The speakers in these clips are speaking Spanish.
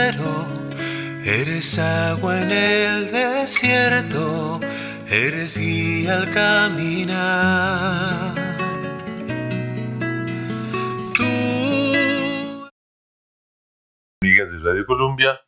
sendero, eres agua en el desierto, eres guía al caminar. Amigas de Radio Colombia,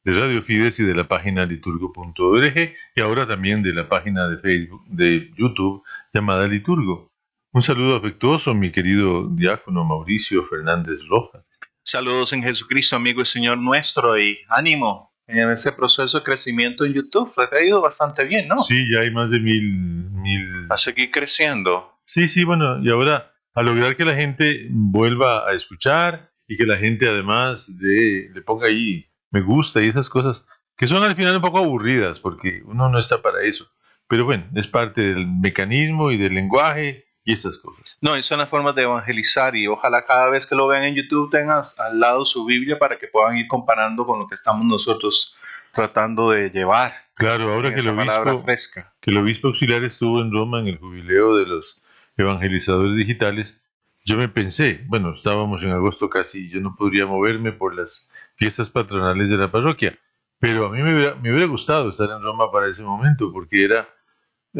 de Radio Fides y de la página liturgo.org, y ahora también de la página de Facebook, de YouTube, llamada Liturgo. Un saludo afectuoso a mi querido diácono Mauricio Fernández Rojas. Saludos en Jesucristo, amigo y Señor nuestro, y ánimo en ese proceso de crecimiento en YouTube. Te ha ido bastante bien, ¿no? Sí, ya hay más de mil... A seguir creciendo. Sí, bueno, y ahora a lograr que la gente vuelva a escuchar y que la gente además le ponga ahí me gusta y esas cosas que son al final un poco aburridas porque uno no está para eso. Pero bueno, es parte del mecanismo y del lenguaje y esas cosas. No, son las formas de evangelizar, y ojalá cada vez que lo vean en YouTube tengan al lado su Biblia para que puedan ir comparando con lo que estamos nosotros tratando de llevar. Claro, ahora que el obispo auxiliar estuvo en Roma en el jubileo de los evangelizadores digitales, yo me pensé, bueno, estábamos en agosto casi, yo no podría moverme por las fiestas patronales de la parroquia, pero a mí me hubiera gustado estar en Roma para ese momento, porque era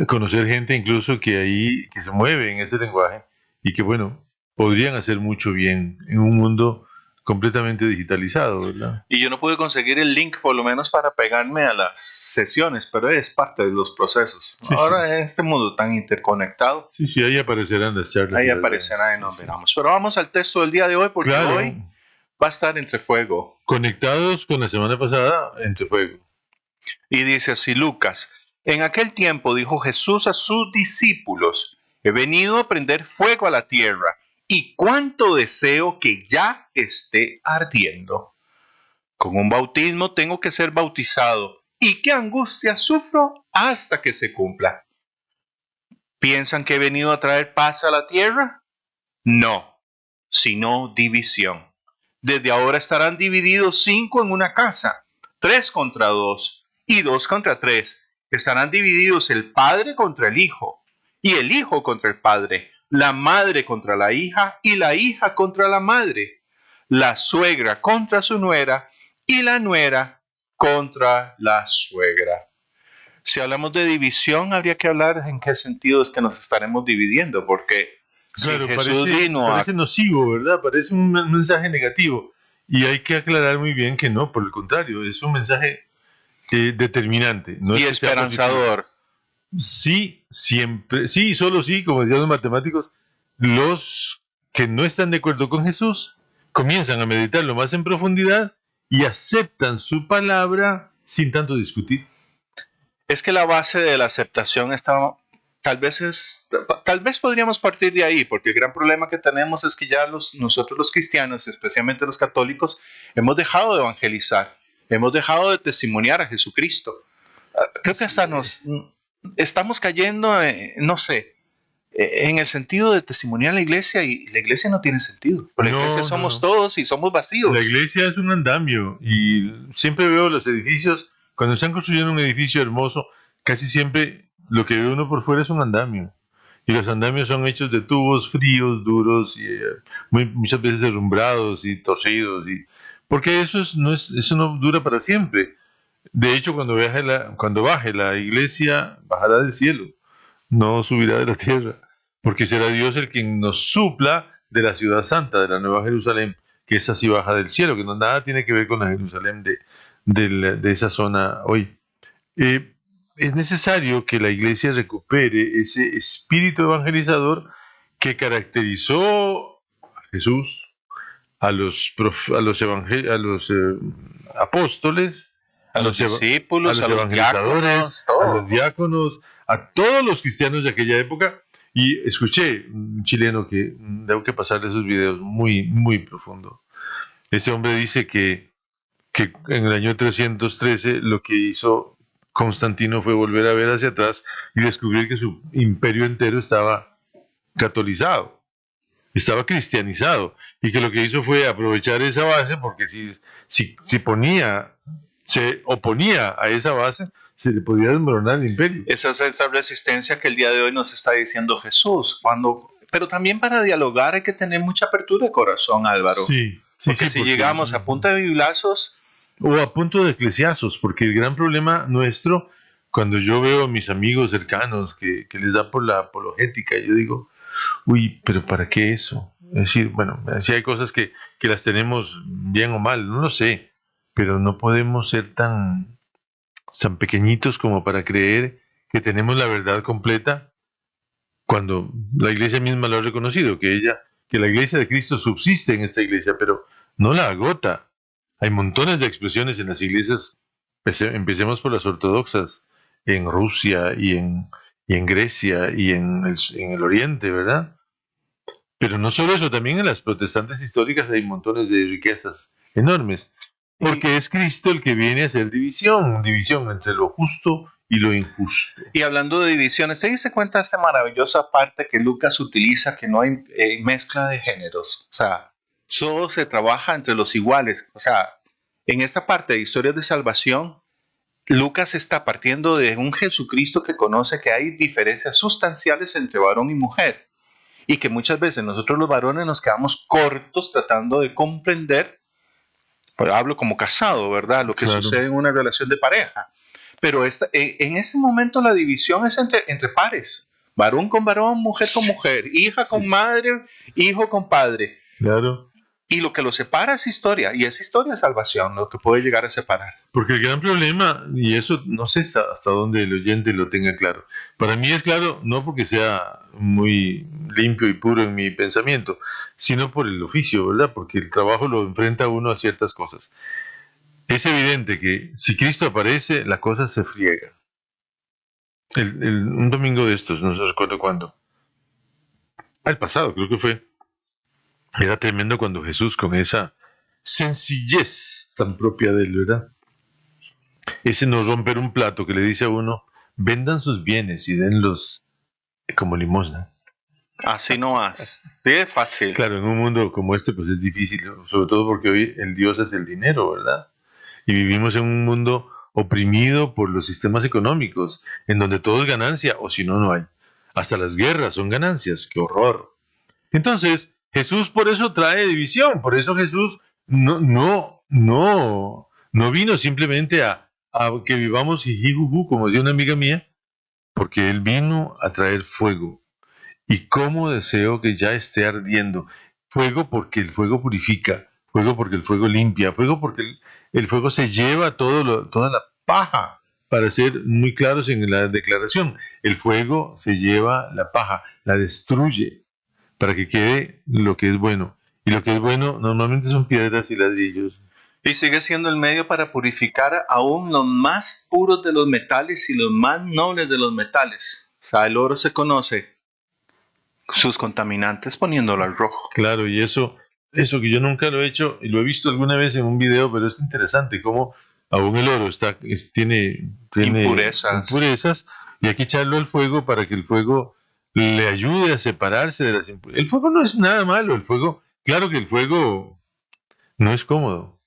conocer gente incluso que se mueve en ese lenguaje y que, bueno, podrían hacer mucho bien en un mundo completamente digitalizado, ¿verdad? Y yo no pude conseguir el link por lo menos para pegarme a las sesiones, pero es parte de los procesos. Sí, ahora sí. En este mundo tan interconectado. Sí, ahí aparecerán las charlas. Ahí aparecerá y nos veremos. Pero vamos al texto del día de hoy, porque hoy va a estar entre fuego. Conectados con la semana pasada, entre fuego. Y dice así Lucas: en aquel tiempo dijo Jesús a sus discípulos: he venido a prender fuego a la tierra, y cuánto deseo que ya esté ardiendo. Con un bautismo tengo que ser bautizado, y qué angustia sufro hasta que se cumpla. ¿Piensan que he venido a traer paz a la tierra? No, sino división. Desde ahora estarán divididos 5 en una casa, 3 contra 2 y 2 contra 3. Estarán divididos el padre contra el hijo, y el hijo contra el padre, la madre contra la hija, y la hija contra la madre, la suegra contra su nuera, y la nuera contra la suegra. Si hablamos de división, habría que hablar en qué sentido es que nos estaremos dividiendo, porque claro, si Jesús parece nocivo, ¿verdad? Parece un mensaje negativo, y hay que aclarar muy bien que no, por el contrario, es un mensaje determinante. No y es esperanzador. Sí, siempre, sí, solo sí, como decían los matemáticos, los que no están de acuerdo con Jesús comienzan a meditarlo más en profundidad y aceptan su palabra sin tanto discutir. Es que la base de la aceptación está, tal vez podríamos partir de ahí, porque el gran problema que tenemos es que ya nosotros los cristianos, especialmente los católicos, hemos dejado de evangelizar, hemos dejado de testimoniar a Jesucristo. Creo que hasta estamos cayendo, no sé, en el sentido de testimoniar a la iglesia, y la iglesia no tiene sentido. La iglesia somos todos y somos vacíos. La iglesia es un andamio, y siempre veo los edificios, cuando están construyendo un edificio hermoso, casi siempre lo que ve uno por fuera es un andamio. Y los andamios son hechos de tubos fríos, duros, y muchas veces derrumbrados y torcidos. Porque eso no dura para siempre. De hecho, cuando baje la iglesia, bajará del cielo, no subirá de la tierra, porque será Dios el quien nos supla de la ciudad santa, de la Nueva Jerusalén, que esa sí baja del cielo, que nada tiene que ver con la Jerusalén de esa zona hoy. Es necesario que la iglesia recupere ese espíritu evangelizador que caracterizó a Jesús, a los apóstoles, a los discípulos, a los evangelizadores, a los diáconos, a todos los cristianos de aquella época. Y escuché un chileno que tengo que pasarle esos videos muy, muy profundo. Ese hombre dice que en el año 313 lo que hizo Constantino fue volver a ver hacia atrás y descubrir que su imperio entero estaba catolizado, estaba cristianizado, y que lo que hizo fue aprovechar esa base, porque si se oponía a esa base, se le podía desmoronar el imperio. Esa es esa resistencia que el día de hoy nos está diciendo Jesús. Pero también para dialogar hay que tener mucha apertura de corazón, Álvaro. Sí, porque si llegamos a punta de biblazos, O a punto de eclesiasos, porque el gran problema nuestro, cuando yo veo a mis amigos cercanos que les da por la apologética, yo digo, uy, pero ¿para qué eso? Es decir, bueno, si hay cosas que las tenemos bien o mal, no lo sé, pero no podemos ser tan pequeñitos como para creer que tenemos la verdad completa cuando la iglesia misma lo ha reconocido, que la iglesia de Cristo subsiste en esta iglesia, pero no la agota. Hay montones de expresiones en las iglesias, empecemos por las ortodoxas, en Rusia y en Grecia y en el Oriente, ¿verdad? Pero no solo eso, también en las protestantes históricas hay montones de riquezas enormes, Y, porque es Cristo el que viene a hacer división entre lo justo y lo injusto. y hablando de divisiones, ¿se dice cuenta de esta maravillosa parte que Lucas utiliza, que no hay mezcla de géneros? O sea, solo se trabaja entre los iguales. O sea, en esta parte de historias de salvación, Lucas está partiendo de un Jesucristo que conoce que hay diferencias sustanciales entre varón y mujer y que muchas veces nosotros los varones nos quedamos cortos tratando de comprender, pues hablo como casado, ¿verdad? Lo que Claro. sucede en una relación de pareja. Pero en ese momento la división es entre pares, varón con varón, mujer con mujer, hija con Sí. madre, hijo con padre. Claro, Y lo que lo separa es historia, y esa historia es salvación, lo que puede llegar a separar. porque el gran problema, y eso no sé hasta dónde el oyente lo tenga claro, para mí es claro, no porque sea muy limpio y puro en mi pensamiento, sino por el oficio, ¿verdad? Porque el trabajo lo enfrenta a uno a ciertas cosas. Es evidente que si Cristo aparece, la cosa se friega. Un domingo de estos, no se recuerdo cuándo, el pasado creo que fue, era tremendo cuando Jesús con esa sencillez tan propia de él, ¿verdad? Ese no romper un plato que le dice a uno, vendan sus bienes y denlos como limosna. Así no más. Sí, es fácil. Claro, en un mundo como este pues es difícil, sobre todo porque hoy el Dios es el dinero, ¿verdad? Y vivimos en un mundo oprimido por los sistemas económicos, en donde todo es ganancia o si no, no hay. Hasta las guerras son ganancias, qué horror. Entonces, Jesús por eso trae división, por eso Jesús no vino simplemente a que vivamos jijijuju, como decía una amiga mía, porque Él vino a traer fuego. Y cómo deseo que ya esté ardiendo. Fuego porque el fuego purifica, fuego porque el fuego limpia, fuego porque el fuego se lleva toda la paja. Para ser muy claros en la declaración, el fuego se lleva la paja, la destruye para que quede lo que es bueno. Y lo que es bueno normalmente son piedras y ladrillos. Y sigue siendo el medio para purificar aún los más puros de los metales y los más nobles de los metales. O sea, el oro se conoce sus contaminantes poniéndolo al rojo. Claro, y eso que yo nunca lo he hecho, y lo he visto alguna vez en un video, pero es interesante cómo aún el oro tiene impurezas, y hay que echarlo al fuego para que el fuego le ayude a separarse de las impurezas. El fuego no es nada malo, claro que el fuego no es cómodo,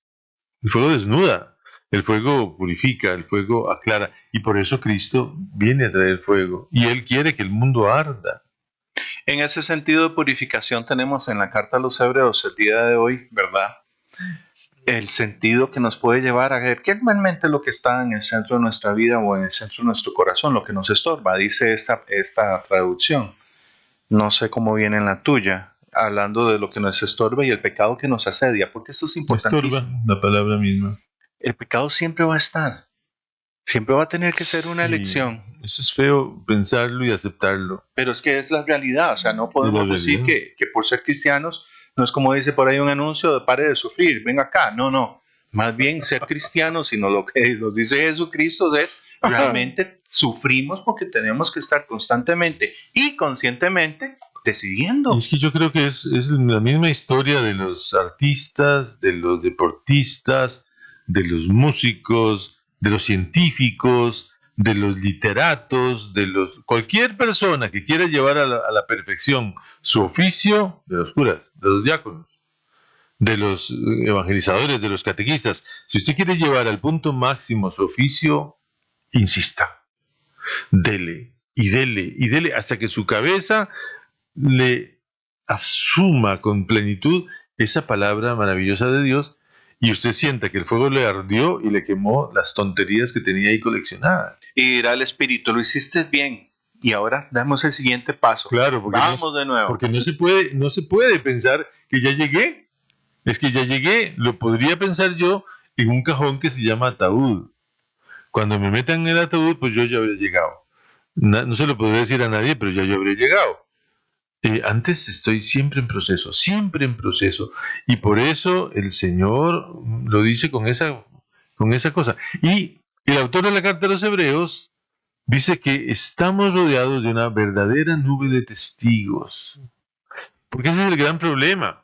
el fuego desnuda, el fuego purifica, el fuego aclara, y por eso Cristo viene a traer fuego, y Él quiere que el mundo arda. En ese sentido de purificación tenemos en la carta a los Hebreos el día de hoy, ¿verdad? El sentido que nos puede llevar a ver qué realmente es lo que está en el centro de nuestra vida o en el centro de nuestro corazón, lo que nos estorba, dice esta traducción. No sé cómo viene en la tuya, hablando de lo que nos estorba y el pecado que nos asedia, porque esto es importantísimo. Estorba, la palabra misma. El pecado siempre va a estar, siempre va a tener que ser una Sí, elección. Eso es feo pensarlo y aceptarlo. Pero es que es la realidad, o sea, no podemos decir que por ser cristianos, no es como dice por ahí un anuncio de pare de sufrir, venga acá, no. Más bien ser cristianos, sino lo que nos dice Jesucristo es realmente sufrimos porque tenemos que estar constantemente y conscientemente decidiendo. Y es que yo creo que es la misma historia de los artistas, de los deportistas, de los músicos, de los científicos, de los literatos, cualquier persona que quiera llevar a la perfección su oficio, de los curas, de los diáconos, de los evangelizadores, de los catequistas. Si usted quiere llevar al punto máximo su oficio, insista, dele y dele y dele hasta que su cabeza le asuma con plenitud esa palabra maravillosa de Dios y usted sienta que el fuego le ardió y le quemó las tonterías que tenía ahí coleccionadas. Y dirá el Espíritu, lo hiciste bien. Y ahora damos el siguiente paso. Claro, Vamos de nuevo. porque no se puede pensar que ya llegué. Es que ya llegué, lo podría pensar yo en un cajón que se llama ataúd. Cuando me metan en el ataúd, pues yo ya habré llegado. No se lo podré decir a nadie, pero ya yo habré llegado. Antes estoy siempre en proceso, y por eso el Señor lo dice con esa cosa. Y el autor de la carta a los Hebreos dice que estamos rodeados de una verdadera nube de testigos, porque ese es el gran problema.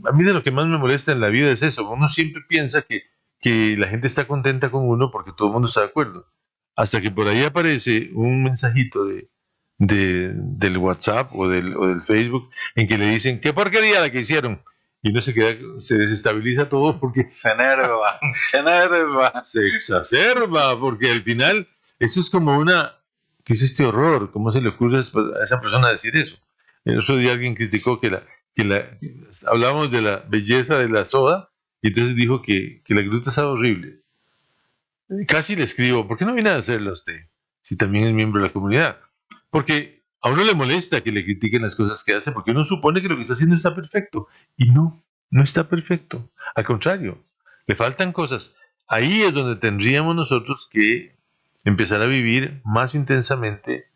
A mí de lo que más me molesta en la vida es eso. Uno siempre piensa que la gente está contenta con uno porque todo el mundo está de acuerdo, hasta que por ahí aparece un mensajito del WhatsApp o del Facebook en que le dicen qué porquería la que hicieron, y uno se desestabiliza todo porque se enerva, se exacerba, porque al final eso es como ¿qué es este horror? ¿Cómo se le ocurre a esa persona decir eso? El otro día alguien criticó que hablábamos de la belleza de la soda, y entonces dijo que la gruta estaba horrible. Casi le escribo, ¿por qué no viene a hacerlo usted? Si también es miembro de la comunidad. Porque a uno le molesta que le critiquen las cosas que hace, porque uno supone que lo que está haciendo está perfecto. Y no está perfecto. Al contrario, le faltan cosas. Ahí es donde tendríamos nosotros que empezar a vivir más intensamente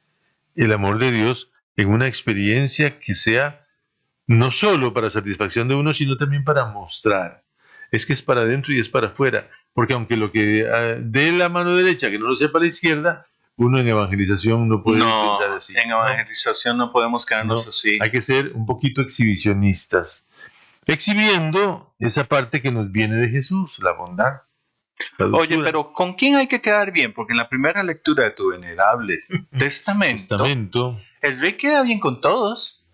el amor de Dios en una experiencia que sea no solo para satisfacción de uno, sino también para mostrar. Es que es para adentro y es para afuera. Porque aunque lo que dé la mano derecha, que no lo sepa la izquierda, uno en evangelización no puede pensar así. En evangelización no podemos quedarnos así. Hay que ser un poquito exhibicionistas, exhibiendo esa parte que nos viene de Jesús, la bondad. Oye, pero ¿con quién hay que quedar bien? Porque en la primera lectura de tu venerable testamento, el rey queda bien con todos,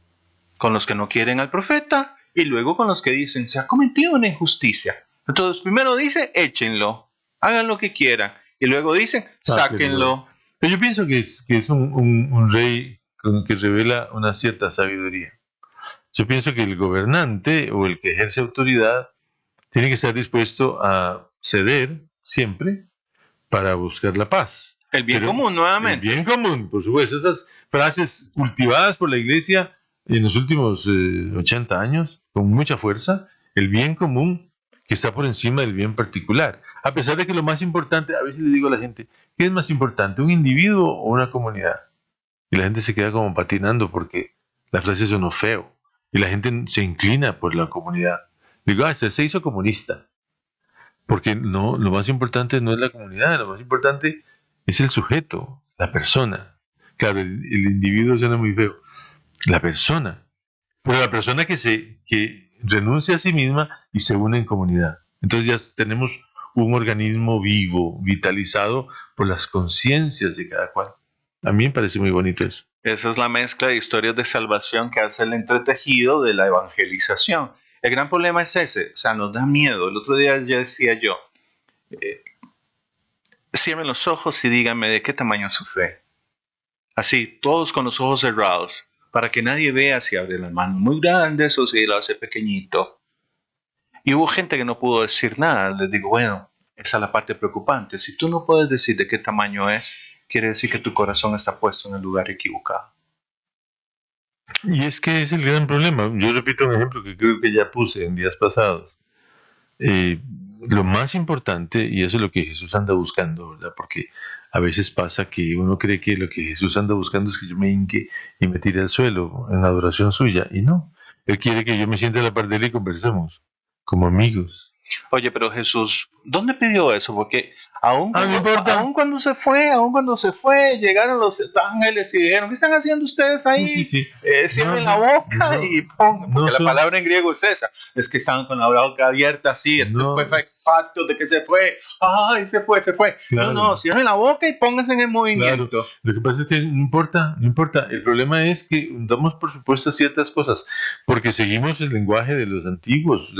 con los que no quieren al profeta, y luego con los que dicen, se ha cometido una injusticia. Entonces, primero dice, échenlo, hagan lo que quieran, y luego dicen, sáquenlo. Pero yo pienso que es un rey que revela una cierta sabiduría. Yo pienso que el gobernante o el que ejerce autoridad tiene que estar dispuesto a ceder siempre para buscar la paz. El bien común, nuevamente. El bien común, por supuesto. Esas frases cultivadas por la Iglesia en los últimos 80 años, con mucha fuerza, el bien común que está por encima del bien particular. A pesar de que lo más importante, a veces le digo a la gente, ¿qué es más importante, un individuo o una comunidad? Y la gente se queda como patinando porque la frase sonó feo. Y la gente se inclina por la comunidad. Digo, se hizo comunista. Porque no, lo más importante no es la comunidad, lo más importante es el sujeto, la persona. Claro, el individuo suena muy feo. La persona. Pero la persona que renuncia a sí misma y se une en comunidad. Entonces ya tenemos un organismo vivo, vitalizado por las conciencias de cada cual. A mí me parece muy bonito eso. Esa es la mezcla de historias de salvación que hace el entretejido de la evangelización. El gran problema es ese, o sea, nos da miedo. El otro día ya decía yo, cierren los ojos y díganme de qué tamaño es su fe. Así, todos con los ojos cerrados, para que nadie vea si abre las manos muy grandes o si lo hace pequeñito. Y hubo gente que no pudo decir nada. Les digo, bueno, esa es la parte preocupante. Si tú no puedes decir de qué tamaño es, quiere decir que tu corazón está puesto en el lugar equivocado. Y es que es el gran problema. Yo repito un ejemplo que creo que ya puse en días pasados. Lo más importante, y eso es lo que Jesús anda buscando, ¿verdad? Porque a veces pasa que uno cree que lo que Jesús anda buscando es que yo me hinque y me tire al suelo en adoración suya, y no. Él quiere que yo me siente a la par de él y conversemos como amigos. Oye, pero Jesús, ¿dónde pidió eso? Porque aún cuando se fue, llegaron los ángeles y dijeron, ¿qué están haciendo ustedes ahí? Sí. Cierren la boca y pongan, porque la palabra en griego es esa, es que estaban con la boca abierta así, facto de que se fue, ¡ay, se fue! Claro. No, cierren la boca y pónganse en el movimiento. Claro. Lo que pasa es que no importa, el problema es que damos por supuesto ciertas cosas, porque seguimos el lenguaje de los antiguos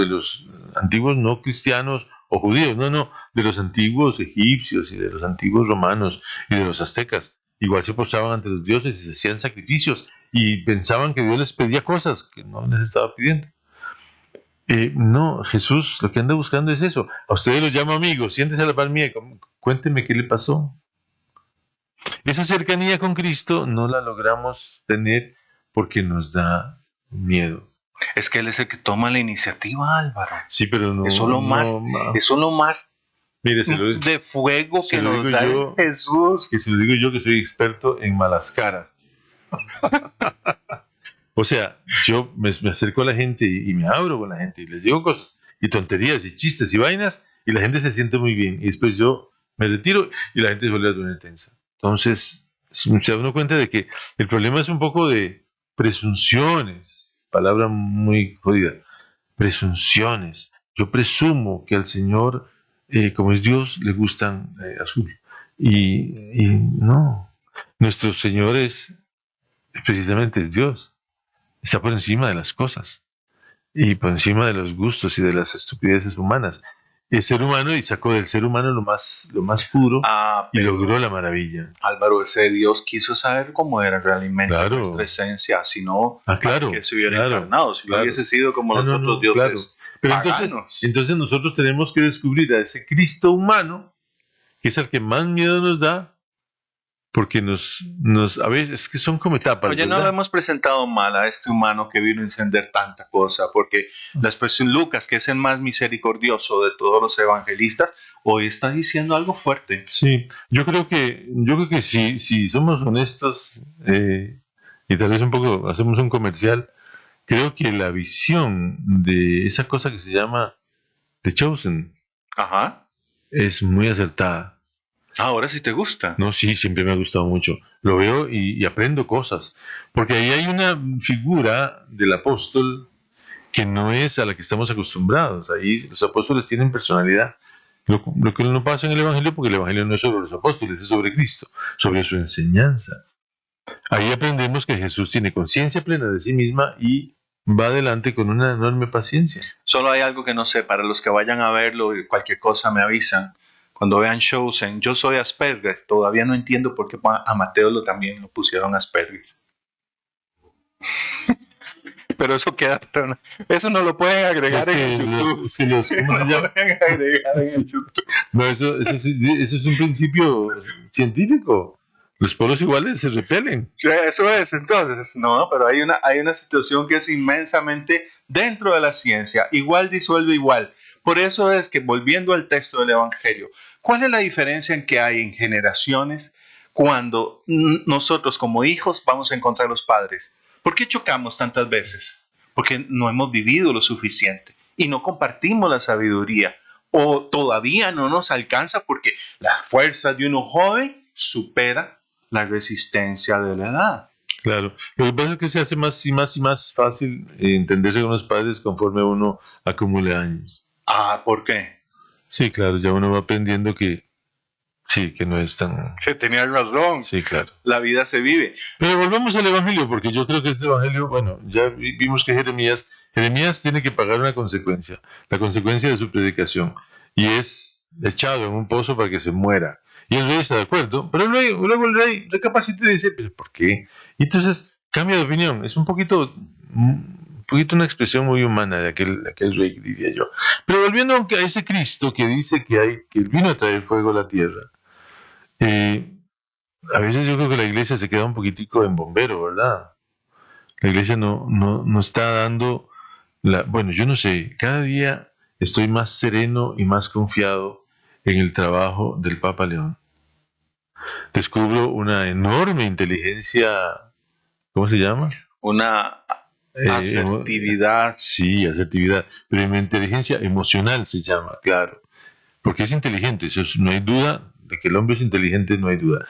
no cristianos o judíos, de los antiguos egipcios y de los antiguos romanos y de los aztecas. Igual se postraban ante los dioses y se hacían sacrificios y pensaban que Dios les pedía cosas que no les estaba pidiendo. No, Jesús lo que anda buscando es eso. A ustedes los llama amigos, siéntese a la par mía, cuénteme qué le pasó. Esa cercanía con Cristo no la logramos tener porque nos da miedo. Es que Él es el que toma la iniciativa, Álvaro. Sí, pero no. Eso es lo más, eso es lo más Mire, de fuego se que lo nos digo da yo, Jesús. que se lo digo yo que soy experto en malas caras. O sea, yo me acerco a la gente y me abro con la gente y les digo cosas y tonterías y chistes y vainas y la gente se siente muy bien. Y después yo me retiro y la gente se vuelve a poner tensa. Entonces, se da uno cuenta de que el problema es un poco de presunciones, palabra muy jodida, presunciones. Yo presumo que al Señor, como es Dios, le gustan azul. Y no, nuestro Señor precisamente es Dios. Está por encima de las cosas y por encima de los gustos y de las estupideces humanas. Es ser humano y sacó del ser humano lo más puro y Pero logró la maravilla. Álvaro, ese Dios quiso saber cómo era realmente Claro. nuestra esencia, si no, Claro, que se hubiera claro, encarnado, si claro. no hubiese sido como los otros dioses. Claro. Pero paganos. entonces nosotros tenemos que descubrir a ese Cristo humano, que es el que más miedo nos da, porque a veces es que son como etapas. Oye, no ¿verdad? lo hemos presentado mal a este humano que vino a encender tanta cosa, porque la expresión Lucas, que es el más misericordioso de todos los evangelistas, hoy está diciendo algo fuerte. Sí, yo creo que si somos honestos y tal vez un poco hacemos un comercial, creo que la visión de esa cosa que se llama The Chosen Ajá. es muy acertada. Ahora sí te gusta. No, sí, siempre me ha gustado mucho. Lo veo y aprendo cosas. Porque ahí hay una figura del apóstol que no es a la que estamos acostumbrados. Ahí los apóstoles tienen personalidad. Lo que no pasa en el Evangelio, porque el Evangelio no es sobre los apóstoles, es sobre Cristo, sobre su enseñanza. Ahí aprendemos que Jesús tiene conciencia plena de sí misma y va adelante con una enorme paciencia. Solo hay algo que no sé, para los que vayan a verlo, cualquier cosa me avisan. Cuando vean shows en Yo Soy Asperger, todavía no entiendo por qué a Mateo también lo pusieron Asperger. Pero eso queda, eso no lo pueden agregar en YouTube. ¿Cómo se llama? No, eso es un principio científico. Los polos iguales se repelen. Sí, eso es, entonces, no, pero hay una situación que es inmensamente dentro de la ciencia, igual disuelve igual. Por eso es que, volviendo al texto del Evangelio, ¿cuál es la diferencia en que hay en generaciones cuando nosotros como hijos vamos a encontrar a los padres? ¿Por qué chocamos tantas veces? Porque no hemos vivido lo suficiente y no compartimos la sabiduría, o todavía no nos alcanza porque las fuerzas de uno joven superan la resistencia de la edad. Claro, lo que pasa es que se hace más y más fácil entenderse con los padres conforme uno acumule años. Ah, ¿por qué? Sí, claro, ya uno va aprendiendo que sí, que no es tan... Se tenía razón. Sí, claro. La vida se vive. Pero volvamos al Evangelio, porque yo creo que este Evangelio, bueno, ya vimos que Jeremías tiene que pagar una consecuencia, la consecuencia de su predicación, y es echado en un pozo para que se muera. Y el rey está de acuerdo, pero luego el rey recapacita y dice, ¿pero por qué? Y entonces cambia de opinión. Es un poquito una expresión muy humana de aquel rey, diría yo. Pero volviendo a ese Cristo que dice que vino a traer fuego a la tierra, a veces yo creo que la iglesia se queda un poquitico en bombero, ¿verdad? La iglesia no está dando bueno, yo no sé, cada día estoy más sereno y más confiado en el trabajo del Papa León. Descubro una enorme inteligencia, ¿cómo se llama? Una asertividad. Sí, asertividad, pero una inteligencia emocional se llama, claro. Porque es inteligente, no hay duda de que el hombre es inteligente, no hay duda.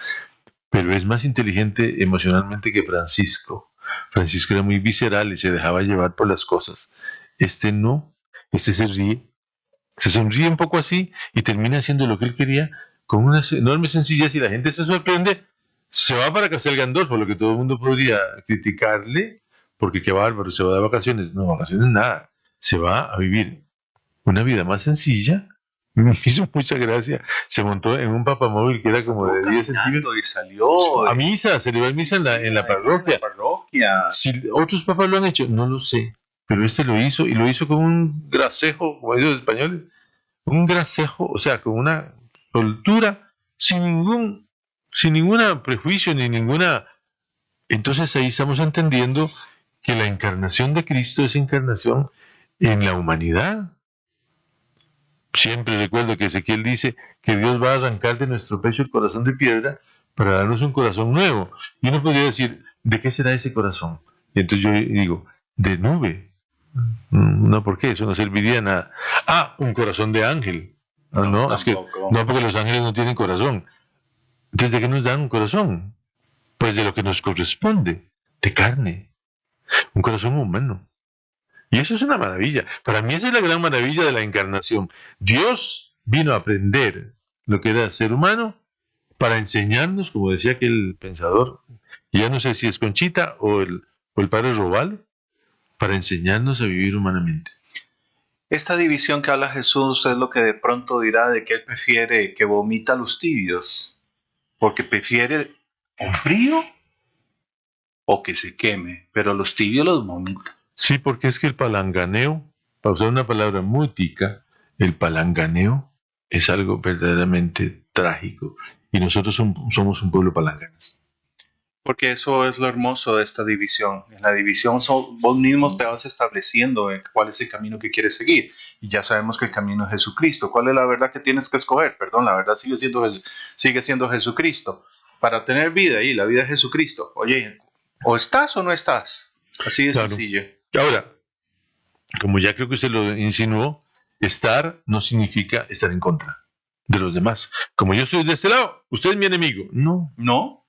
Pero es más inteligente emocionalmente que Francisco. Francisco era muy visceral y se dejaba llevar por las cosas. Este no, este se ríe. Se sonríe un poco así y termina haciendo lo que él quería con unas enormes sencillas y la gente se sorprende. Se va para Castel Gandolfo, por lo que todo el mundo podría criticarle, porque qué bárbaro, se va de vacaciones. No, vacaciones nada. Se va a vivir una vida más sencilla. Me hizo mucha gracia. Se montó en un papamóvil que era como de 10 centímetros. Y salió a misa, celebrar misa en la parroquia. En la parroquia. Si otros papas lo han hecho, no lo sé. pero este lo hizo, y lo hizo con un gracejo, como dicen los españoles, un gracejo, o sea, con una soltura, sin ningún prejuicio, ni ninguna... Entonces ahí estamos entendiendo que la encarnación de Cristo es encarnación en la humanidad. Siempre recuerdo que Ezequiel dice que Dios va a arrancar de nuestro pecho el corazón de piedra para darnos un corazón nuevo. Y uno podría decir, ¿de qué será ese corazón? Y entonces yo digo, de nube. No, ¿por qué? Eso no serviría de nada. Ah, un corazón de ángel. No, es que no, porque los ángeles no tienen corazón. Entonces, ¿de qué nos dan un corazón? Pues de lo que nos corresponde, de carne. Un corazón humano. Y eso es una maravilla. Para mí esa es la gran maravilla de la encarnación. Dios vino a aprender lo que era ser humano para enseñarnos, como decía aquel pensador, y ya no sé si es Conchita o el padre Robal, para enseñarnos a vivir humanamente. Esta división que habla Jesús es lo que de pronto dirá de que él prefiere que vomita los tibios, porque prefiere un frío o que se queme, pero los tibios los vomita. Sí, porque es que el palanganeo, para usar una palabra muy tica, el palanganeo es algo verdaderamente trágico. Y nosotros somos un pueblo palanganas. Porque eso es lo hermoso de esta división. En la división vos mismos te vas estableciendo cuál es el camino que quieres seguir. Y ya sabemos que el camino es Jesucristo. ¿Cuál es la verdad que tienes que escoger? Perdón, la verdad sigue siendo Jesucristo. Para tener vida, y la vida es Jesucristo. Oye, o estás o no estás. Así de sencillo. Ahora, como ya creo que usted lo insinuó, estar no significa estar en contra de los demás. Como yo estoy de este lado, usted es mi enemigo. No. No.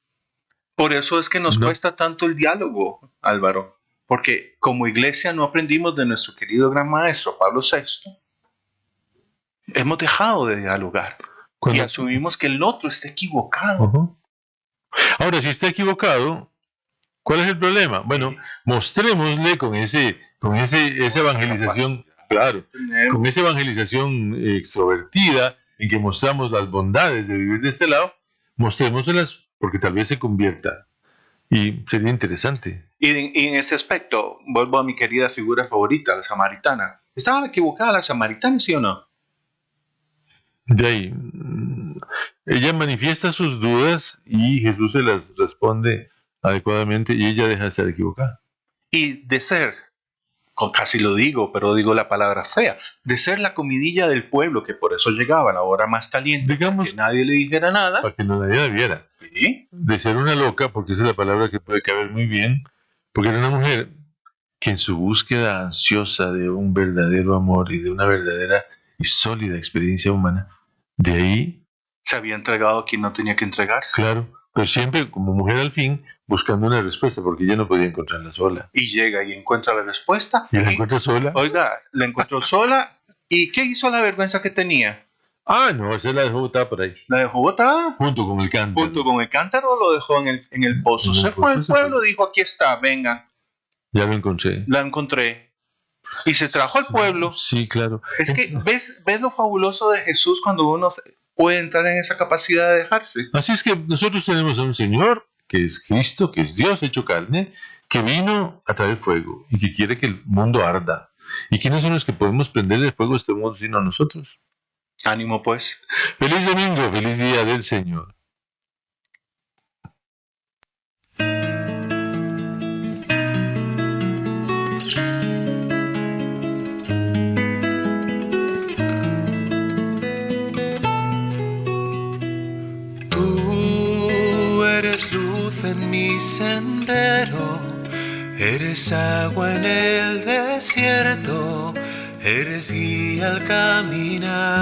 Por eso es que nos cuesta tanto el diálogo, Álvaro. Porque como iglesia no aprendimos de nuestro querido gran maestro, Pablo VI. Hemos dejado de dialogar. Y asumimos que el otro está equivocado. Ahora, si está equivocado, ¿cuál es el problema? Bueno, mostrémosle con esa evangelización, claro, con esa evangelización extrovertida en que mostramos las bondades de vivir de este lado, mostrémoselas porque tal vez se convierta y sería interesante. Y en ese aspecto, vuelvo a mi querida figura favorita, la samaritana. ¿Estaba equivocada la samaritana, sí o no? De ahí, ella manifiesta sus dudas y Jesús se las responde adecuadamente y ella deja de estar equivocada. Y de ser, casi lo digo, pero digo la palabra fea, de ser la comidilla del pueblo, que por eso llegaba a la hora más caliente, digamos, para que nadie le dijera nada. Para que nadie la viera. ¿Sí? De ser una loca, porque esa es la palabra que puede caber muy bien, porque era una mujer que en su búsqueda ansiosa de un verdadero amor y de una verdadera y sólida experiencia humana, de ahí se había entregado a quien no tenía que entregarse. Claro, pero siempre como mujer al fin buscando una respuesta, porque ella no podía encontrarla sola. Y llega y encuentra la respuesta. ¿Y la encuentra sola? Oiga, la encontró sola. ¿Y qué hizo la vergüenza que tenía? Ah, no, esa la dejó botada por ahí. ¿La dejó botada? Junto con el cántaro. Junto con el cántaro lo dejó en el pozo. Se fue al pueblo, dijo, aquí está, vengan. Ya lo encontré. La encontré. Y se trajo al pueblo. Sí, claro. Es que, ¿ves lo fabuloso de Jesús cuando uno puede entrar en esa capacidad de dejarse? Así es que nosotros tenemos a un Señor, que es Cristo, que es Dios hecho carne, que vino a traer fuego y que quiere que el mundo arda. ¿Y quiénes son los que podemos prender el fuego de este mundo sino nosotros? Ánimo pues. Feliz domingo, feliz día del Señor. Tú eres luz en mi sendero, eres agua en el desierto, eres guía al caminar.